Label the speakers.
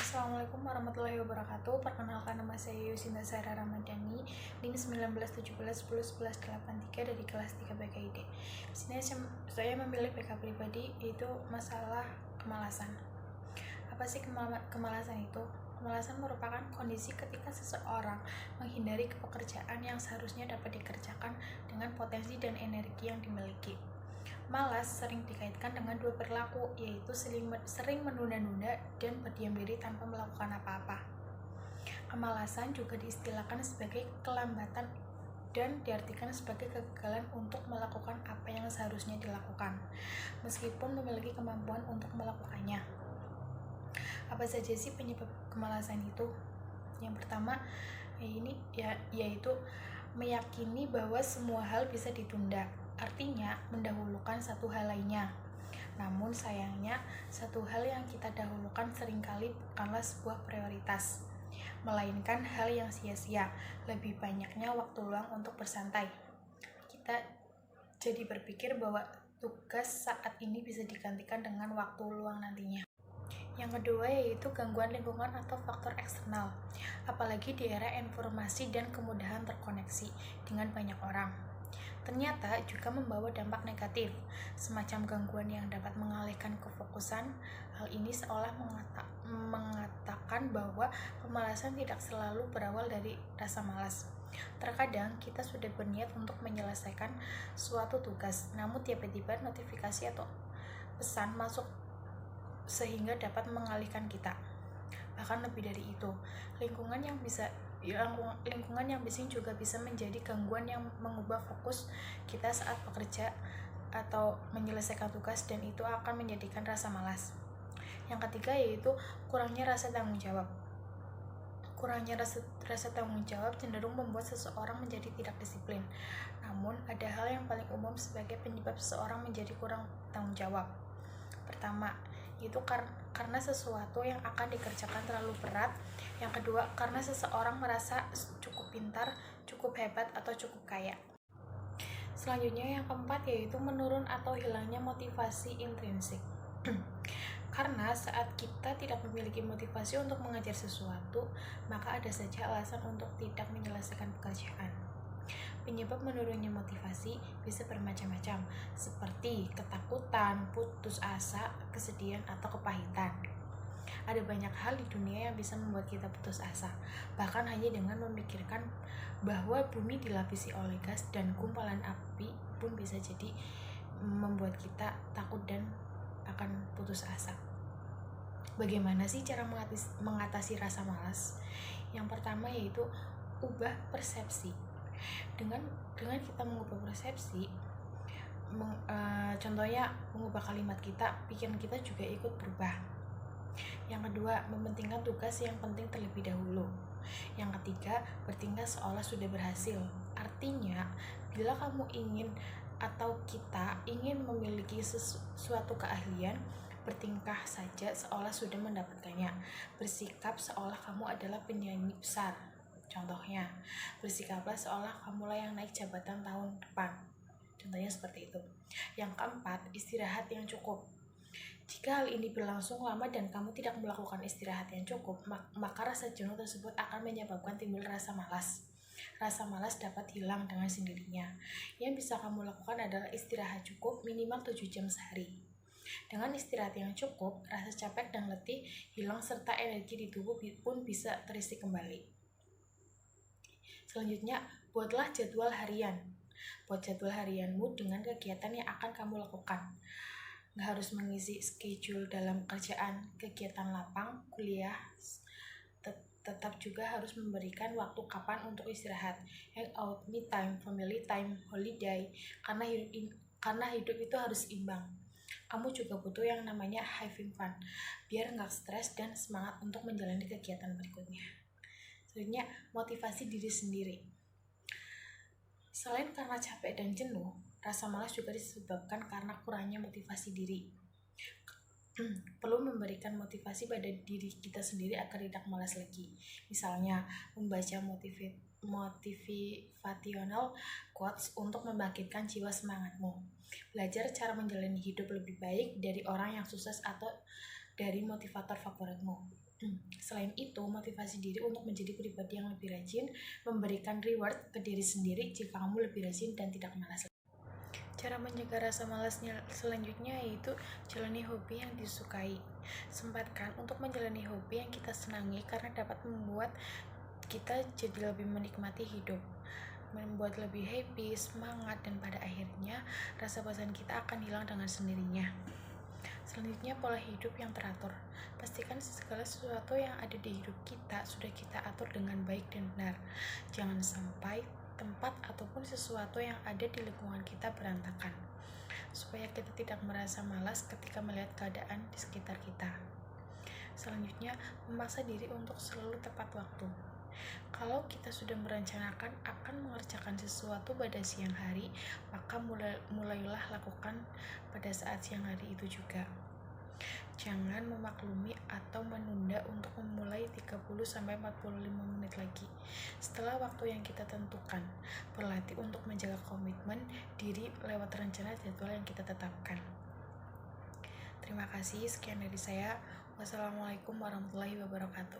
Speaker 1: Assalamualaikum warahmatullahi wabarakatuh. Perkenalkan, nama saya Yusinda Sarah Ramadhani, NIM 1917101183 dari kelas 3 PKID. Di sini saya memilih PK pribadi, yaitu masalah kemalasan. Apa sih kemalasan itu? Kemalasan merupakan kondisi ketika seseorang menghindari pekerjaan yang seharusnya dapat dikerjakan dengan potensi dan energi yang dimiliki. Malas sering dikaitkan dengan dua perilaku, yaitu sering menunda-nunda dan berdiam diri tanpa melakukan apa-apa. Kemalasan juga diistilahkan sebagai kelambatan dan diartikan sebagai kegagalan untuk melakukan apa yang seharusnya dilakukan, meskipun memiliki kemampuan untuk melakukannya. Apa saja sih penyebab kemalasan itu? Yang pertama, yaitu meyakini bahwa semua hal bisa ditunda. Artinya, mendahulukan satu hal lainnya. Namun sayangnya, satu hal yang kita dahulukan seringkali bukanlah sebuah prioritas, melainkan hal yang sia-sia, lebih banyaknya waktu luang untuk bersantai. Kita jadi berpikir bahwa tugas saat ini bisa digantikan dengan waktu luang nantinya. Yang kedua yaitu gangguan lingkungan atau faktor eksternal, apalagi di era informasi dan kemudahan terkoneksi dengan banyak orang. Ternyata juga membawa dampak negatif, semacam gangguan yang dapat mengalihkan kefokusan. Hal ini seolah mengatakan bahwa pemalasan tidak selalu berawal dari rasa malas. Terkadang kita sudah berniat untuk menyelesaikan suatu tugas, namun tiba-tiba notifikasi atau pesan masuk sehingga dapat mengalihkan kita. Bahkan lebih dari itu, lingkungan yang bising juga bisa menjadi gangguan yang mengubah fokus kita saat bekerja atau menyelesaikan tugas, dan itu akan menjadikan rasa malas. Yang ketiga yaitu kurangnya rasa tanggung jawab. Kurangnya rasa tanggung jawab cenderung membuat seseorang menjadi tidak disiplin. Namun, ada hal yang paling umum sebagai penyebab seseorang menjadi kurang tanggung jawab. Pertama, itu karena sesuatu yang akan dikerjakan terlalu berat. Yang kedua, karena seseorang merasa cukup pintar, cukup hebat, atau cukup kaya. Selanjutnya yang keempat yaitu menurun atau hilangnya motivasi intrinsik. Karena saat kita tidak memiliki motivasi untuk mengajar sesuatu, maka ada saja alasan untuk tidak menyelesaikan pekerjaan. Penyebab menurunnya motivasi bisa bermacam-macam, seperti ketakutan, putus asa, kesedihan, atau kepahitan. Ada banyak hal di dunia yang bisa membuat kita putus asa, bahkan hanya dengan memikirkan bahwa bumi dilapisi oleh gas dan gumpalan api pun bisa jadi membuat kita takut dan akan putus asa. Bagaimana sih cara mengatasi rasa malas? Yang pertama yaitu ubah persepsi. Dengan kita mengubah persepsi, contohnya mengubah kalimat kita, pikiran kita juga ikut berubah. Yang kedua, mementingkan tugas yang penting terlebih dahulu. Yang ketiga, bertingkah seolah sudah berhasil. Artinya, bila kamu kita ingin memiliki suatu keahlian, bertingkah saja seolah sudah mendapatkannya. Bersikap seolah kamu adalah penyanyi besar. Contohnya, bersikaplah seolah kamulah yang naik jabatan tahun depan. Contohnya seperti itu. Yang keempat, istirahat yang cukup. Jika hal ini berlangsung lama dan kamu tidak melakukan istirahat yang cukup, maka rasa jenuh tersebut akan menyebabkan timbul rasa malas. Rasa malas dapat hilang dengan sendirinya. Yang bisa kamu lakukan adalah istirahat cukup minimal 7 jam sehari. Dengan istirahat yang cukup, rasa capek dan letih hilang serta energi di tubuh pun bisa terisi kembali. Selanjutnya, buatlah jadwal harian. Buat jadwal harianmu dengan kegiatan yang akan kamu lakukan. Nggak harus mengisi schedule dalam kerjaan, kegiatan lapang, kuliah. Tetap juga harus memberikan waktu kapan untuk istirahat, hangout, me time, family time, holiday. Karena hidup itu harus imbang. Kamu juga butuh yang namanya having fun, biar nggak stres dan semangat untuk menjalani kegiatan berikutnya. Selanjutnya, motivasi diri sendiri. Selain karena capek dan jenuh, rasa malas juga disebabkan karena kurangnya motivasi diri. Perlu memberikan motivasi pada diri kita sendiri agar tidak malas lagi. Misalnya, membaca motivational quotes untuk membangkitkan jiwa semangatmu. Belajar cara menjalani hidup lebih baik dari orang yang sukses atau dari motivator favoritmu. Selain itu, motivasi diri untuk menjadi pribadi yang lebih rajin, memberikan reward ke diri sendiri jika kamu lebih rajin dan tidak malas. Cara mencegah rasa malasnya selanjutnya yaitu jalani hobi yang disukai. Sempatkan untuk menjalani hobi yang kita senangi karena dapat membuat kita jadi lebih menikmati hidup, membuat lebih happy, semangat, dan pada akhirnya rasa bosan kita akan hilang dengan sendirinya. Selanjutnya, pola hidup yang teratur. Pastikan segala sesuatu yang ada di hidup kita sudah kita atur dengan baik dan benar. Jangan sampai tempat ataupun sesuatu yang ada di lingkungan kita berantakan, supaya kita tidak merasa malas ketika melihat keadaan di sekitar kita. Selanjutnya, memaksa diri untuk selalu tepat waktu. Kalau kita sudah merencanakan akan mengerjakan sesuatu pada siang hari, maka mulailah lakukan pada saat siang hari itu juga. Jangan memaklumi atau menunda untuk memulai 30-45 menit lagi setelah waktu yang kita tentukan. Berlatih untuk menjaga komitmen diri lewat rencana jadwal yang kita tetapkan. Terima kasih, sekian dari saya. Wassalamualaikum warahmatullahi wabarakatuh.